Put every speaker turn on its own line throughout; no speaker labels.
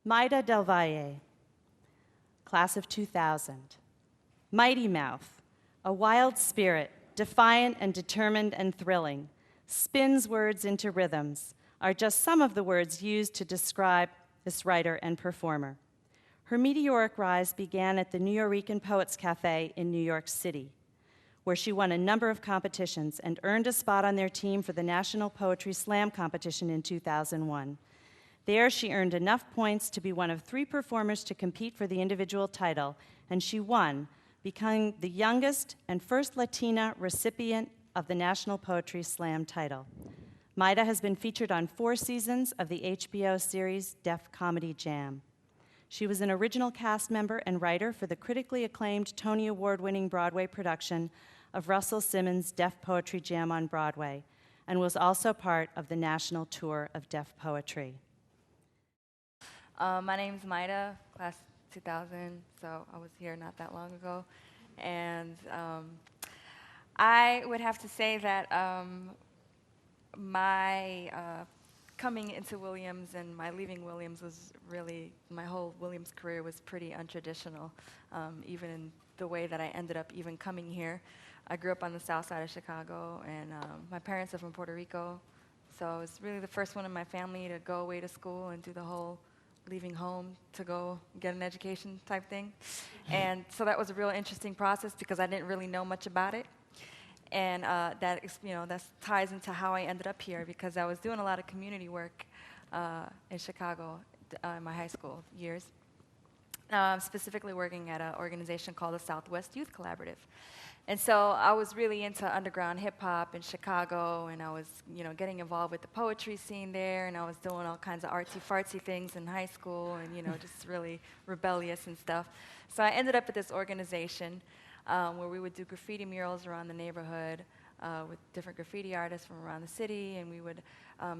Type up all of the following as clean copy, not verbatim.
Mayda Del Valle, class of 2000. Mighty Mouth, a wild spirit, defiant and determined and thrilling, spins words into rhythms, are just some of the words used to describe this writer and performer. Her meteoric rise began at the Nuyorican Poets Cafe in New York City, where she won a number of competitions and earned a spot on their team for the National Poetry Slam competition in 2001. There, she earned enough points to be one of 3 performers to compete for the individual title, and she won, becoming the youngest and first Latina recipient of the National Poetry Slam title. Mayda has been featured on 4 seasons of the HBO series Def Comedy Jam. She was an original cast member and writer for the critically acclaimed Tony Award-winning Broadway production of Russell Simmons' Def Poetry Jam on Broadway, and was also part of the national tour of Def Poetry.
My name's Mayda, class 2000, so I was here not that long ago. And I would have to say that my coming into Williams and my leaving Williams was really, my whole Williams career was pretty untraditional, even in the way that I ended up even coming here. I grew up on the south side of Chicago, and my parents are from Puerto Rico, so I was really the first one in my family to go away to school and do the whole leaving home to go get an education type thing. And so that was a real interesting process because I didn't really know much about it. And that ties into how I ended up here, because I was doing a lot of community work in Chicago in my high school years, specifically working at an organization called the Southwest Youth Collaborative. And so I was really into underground hip-hop in Chicago, and I was getting involved with the poetry scene there, and I was doing all kinds of artsy-fartsy things in high school, and just really rebellious and stuff. So I ended up at this organization where we would do graffiti murals around the neighborhood with different graffiti artists from around the city, and we would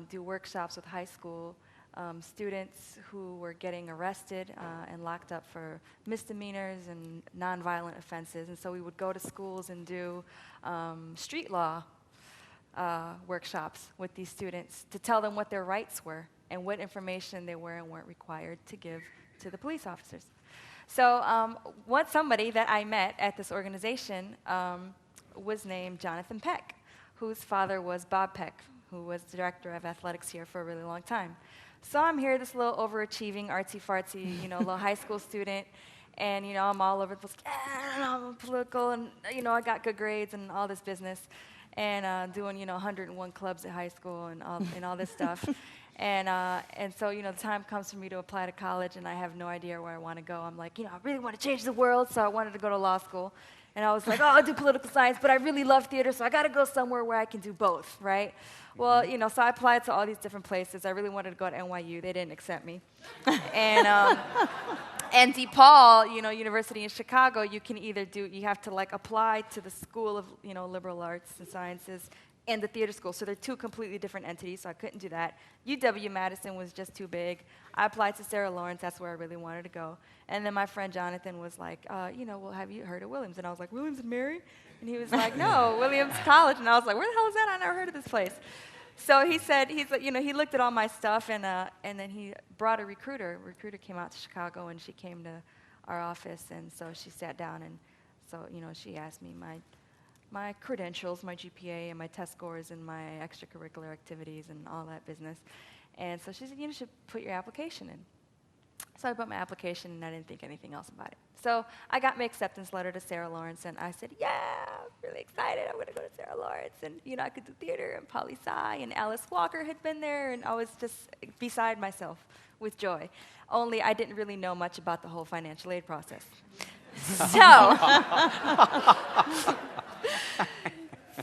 do workshops with high school students who were getting arrested and locked up for misdemeanors and nonviolent offenses. And so we would go to schools and do street law workshops with these students to tell them what their rights were and what information they were and weren't required to give to the police officers. So somebody that I met at this organization was named Jonathan Peck, whose father was Bob Peck, who was the director of athletics here for a really long time. So I'm here, this little overachieving, artsy-fartsy, little high school student, and I'm all over the place, I'm political, and I got good grades and all this business, and doing 101 clubs at high school and all this stuff. And so, the time comes for me to apply to college, and I have no idea where I want to go. I'm like, I really want to change the world, so I wanted to go to law school. And I was like, I'll do political science, but I really love theater, so I got to go somewhere where I can do both, right? Well, so I applied to all these different places. I really wanted to go to NYU. They didn't accept me. And DePaul, University in Chicago, you can either you have to apply to the School of, Liberal Arts and Sciences and the theater school. So they're 2 completely different entities, so I couldn't do that. UW-Madison was just too big. I applied to Sarah Lawrence. That's where I really wanted to go. And then my friend Jonathan was like, well, have you heard of Williams? And I was like, Williams and Mary? And he was like, no, Williams College. And I was like, where the hell is that? I never heard of this place. So he said, he looked at all my stuff, and then he brought a recruiter. A recruiter came out to Chicago, and she came to our office, and so she sat down, and so, she asked me my credentials, my GPA, and my test scores, and my extracurricular activities, and all that business. And so she said, you should put your application in. So I put my application, and I didn't think anything else about it. So I got my acceptance letter to Sarah Lawrence, and I said, yeah, I'm really excited. I'm going to go to Sarah Lawrence. And, I could do theater, and poli-sci, and Alice Walker had been there, and I was just beside myself with joy. Only I didn't really know much about the whole financial aid process.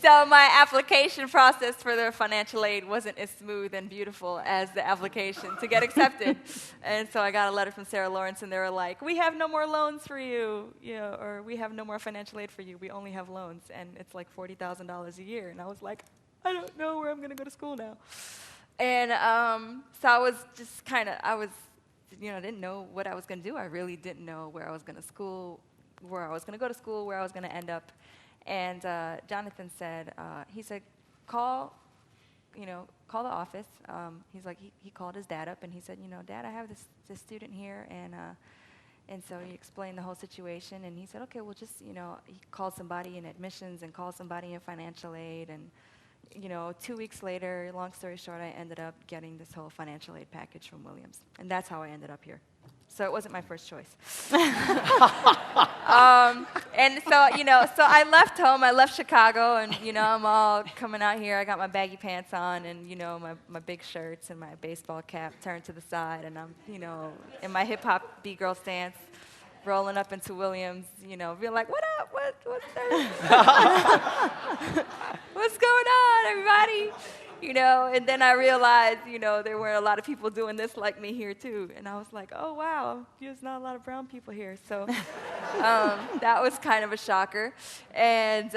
So my application process for the financial aid wasn't as smooth and beautiful as the application to get accepted. And so I got a letter from Sarah Lawrence, and they were like, we have no more loans for you, or we have no more financial aid for you. We only have loans, and it's like $40,000 a year. And I was like, I don't know where I'm going to go to school now. And so I was just didn't know what I was going to do. I really didn't know where I was going to school, where I was going to go to school, where I was going to end up. And Jonathan said, call call the office. He's like, he called his dad up and he said, Dad, I have this student here, and so he explained the whole situation, and he said, okay, well, just, he called somebody in admissions and called somebody in financial aid, and 2 weeks later, long story short, I ended up getting this whole financial aid package from Williams, and that's how I ended up here. So it wasn't my first choice. And so, so I left home, I left Chicago, and, I'm all coming out here. I got my baggy pants on and, my big shirts and my baseball cap turned to the side, and I'm, in my hip-hop B-girl stance, rolling up into Williams, being like, what up? What's what's going on, everybody? And then I realized, there were a lot of people doing this like me here too. And I was like, oh, wow, there's not a lot of brown people here. So that was kind of a shocker. And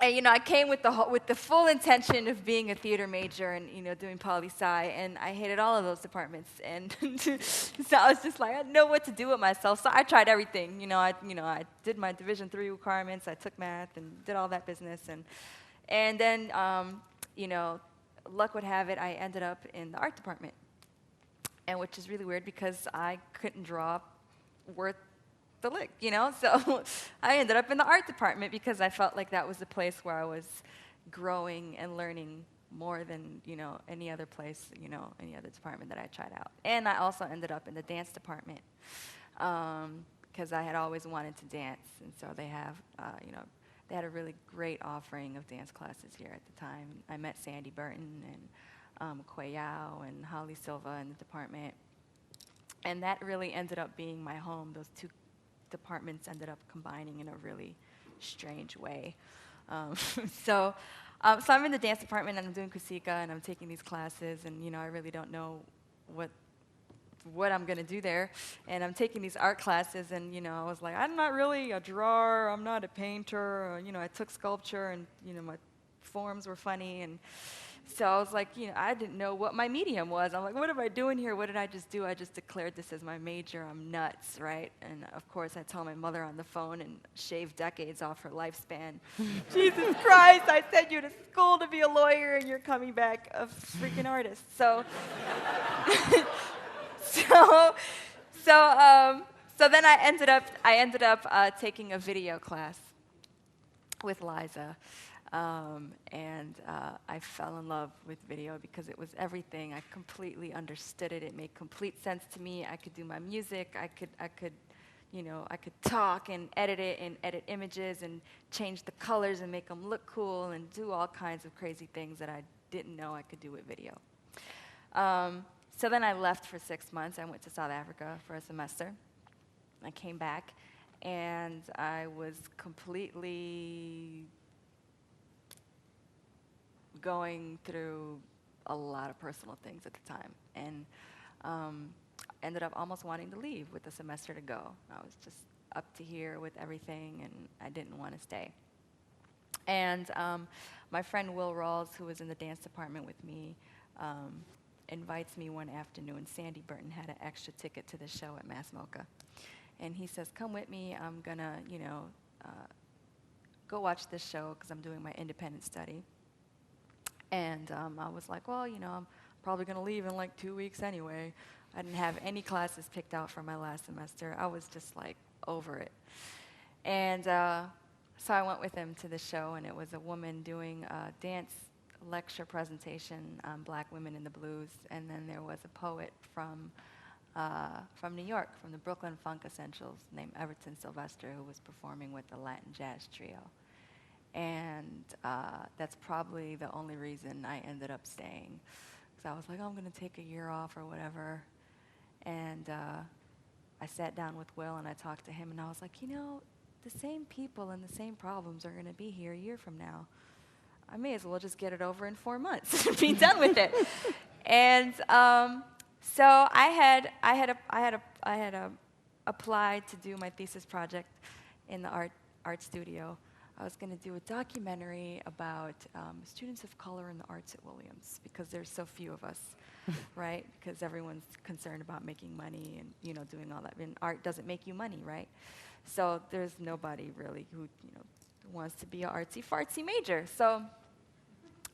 I came with the full intention of being a theater major and, doing poli-sci, and I hated all of those departments. And so I was just like, I didn't know what to do with myself. So I tried everything. I did my Division III requirements. I took math and did all that business. And then, luck would have it, I ended up in the art department, and which is really weird because I couldn't draw worth the lick, So I ended up in the art department because I felt like that was the place where I was growing and learning more than, any other place, any other department that I tried out. And I also ended up in the dance department because I had always wanted to dance, and so they have, they had a really great offering of dance classes here at the time. I met Sandy Burton and Quay Yao and Holly Silva in the department. And that really ended up being my home. Those two departments ended up combining in a really strange way. So I'm in the dance department, and I'm doing Kusika, and I'm taking these classes, and I really don't know what I'm going to do there. And I'm taking these art classes, and, I was like, I'm not really a drawer, I'm not a painter, I took sculpture, and, my forms were funny, and so I was like, I didn't know what my medium was. I'm like, what am I doing here? What did I just do? I just declared this as my major. I'm nuts, right? And, of course, I tell my mother on the phone and shave decades off her lifespan. Jesus Christ, I sent you to school to be a lawyer, and you're coming back a freaking artist. So So then I ended up taking a video class with Liza, and I fell in love with video because it was everything. I completely understood it. It made complete sense to me. I could do my music. I could talk and edit it and edit images and change the colors and make them look cool and do all kinds of crazy things that I didn't know I could do with video. So then I left for 6 months. I went to South Africa for a semester. I came back, and I was completely going through a lot of personal things at the time, and ended up almost wanting to leave with a semester to go. I was just up to here with everything, and I didn't want to stay. And my friend Will Rawls, who was in the dance department with me, invites me one afternoon. Sandy Burton had an extra ticket to the show at Mass MoCA. And he says, come with me. I'm going to, go watch this show because I'm doing my independent study. And I was like, well, I'm probably going to leave in like 2 weeks anyway. I didn't have any classes picked out for my last semester. I was just like over it. And so I went with him to the show, and it was a woman doing a dance lecture presentation on Black women in the blues, and then there was a poet from New York, from the Brooklyn Funk Essentials, named Everton Sylvester, who was performing with the Latin Jazz Trio. And that's probably the only reason I ended up staying, because I was like, oh, I'm going to take a year off or whatever. And I sat down with Will, and I talked to him, and I was like, the same people and the same problems are going to be here a year from now. I may as well just get it over in 4 months and be done with it. And so I had applied to do my thesis project in the art studio. I was going to do a documentary about students of color in the arts at Williams, because there's so few of us, right? Because everyone's concerned about making money and doing all that. And art doesn't make you money, right? So there's nobody really who wants to be an artsy-fartsy major. So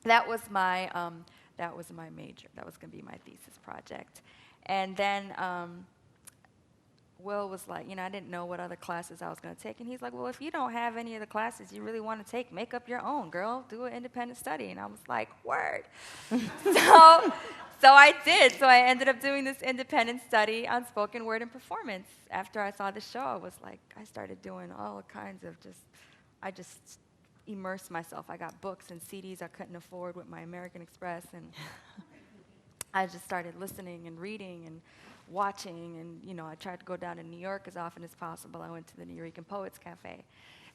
that was my major. That was going to be my thesis project. And then Will was like, I didn't know what other classes I was going to take. And he's like, well, if you don't have any of the classes you really want to take, make up your own, girl. Do an independent study. And I was like, word. So I did. So I ended up doing this independent study on spoken word and performance. After I saw the show, I started doing all kinds of I just immersed myself. I got books and CDs I couldn't afford with my American Express. And I just started listening and reading and watching, and I tried to go down to New York as often as possible. I went to the Nuyorican Poets Cafe.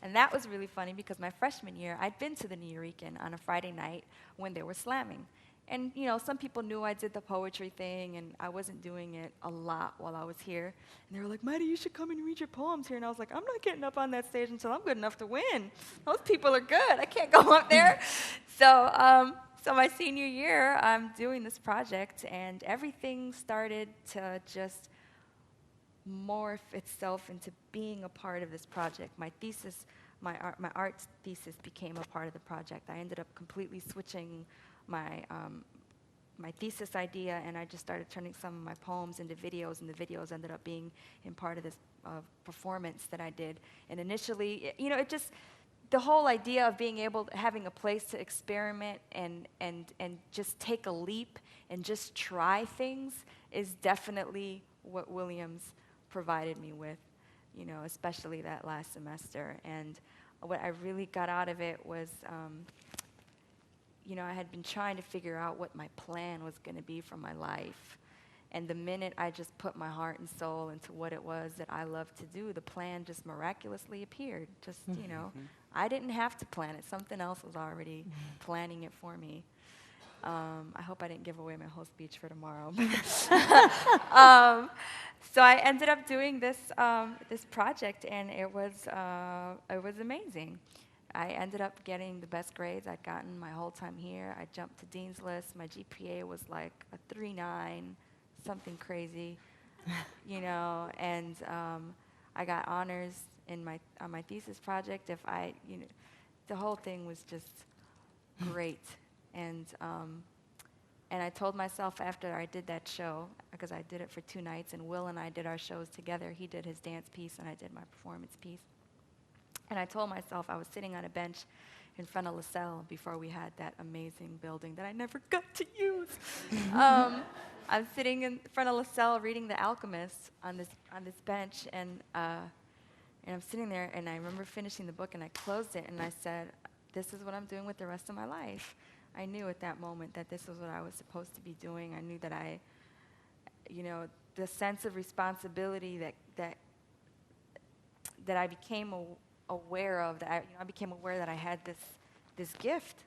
And that was really funny because my freshman year, I'd been to the Nuyorican on a Friday night when they were slamming. And, some people knew I did the poetry thing, and I wasn't doing it a lot while I was here. And they were like, Mayda, you should come and read your poems here. And I was like, I'm not getting up on that stage until I'm good enough to win. Those people are good. I can't go up there. So my senior year, I'm doing this project, and everything started to just morph itself into being a part of this project. My thesis, my arts thesis became a part of the project. I ended up completely switching my thesis idea, and I just started turning some of my poems into videos, and the videos ended up being in part of this performance that I did. And initially, the whole idea of being having a place to experiment and just take a leap and just try things is definitely what Williams provided me with, especially that last semester. And what I really got out of it was, I had been trying to figure out what my plan was going to be for my life. And the minute I just put my heart and soul into what it was that I loved to do, the plan just miraculously appeared. Just, I didn't have to plan it. Something else was already planning it for me. I hope I didn't give away my whole speech for tomorrow. So I ended up doing this project, and it was amazing. I ended up getting the best grades I'd gotten my whole time here. I jumped to Dean's List. My GPA was like a 3.9, something crazy, and I got honors on my thesis project. The whole thing was just great. And I told myself after I did that show, because I did it for 2 nights, and Will and I did our shows together. He did his dance piece, and I did my performance piece. And I told myself, I was sitting on a bench in front of LaSalle before we had that amazing building that I never got to use. I'm sitting in front of LaSalle reading The Alchemist on this bench, and I'm sitting there, and I remember finishing the book, and I closed it, and I said, this is what I'm doing with the rest of my life. I knew at that moment that this was what I was supposed to be doing. I knew that the sense of responsibility that I became aware of, that I became aware that I had this gift,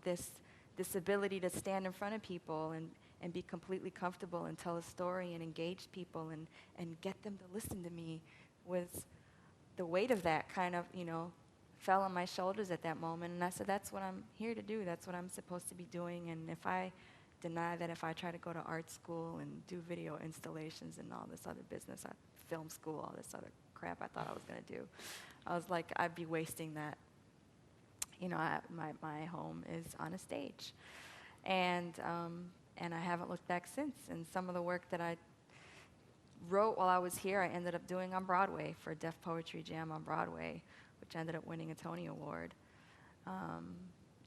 this ability to stand in front of people and be completely comfortable and tell a story and engage people and get them to listen to me. Was the weight of that kind of, fell on my shoulders at that moment. And I said, that's what I'm here to do. That's what I'm supposed to be doing. And if I deny that, if I try to go to art school and do video installations and all this other business, film school, all this other crap I thought I was going to do, I was like, I'd be wasting that. My home is on a stage. And I haven't looked back since. And some of the work that I wrote while I was here, I ended up doing on Broadway for a Deaf Poetry Jam on Broadway, which ended up winning a Tony Award.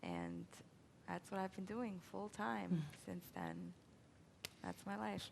And that's what I've been doing full time since then. That's my life.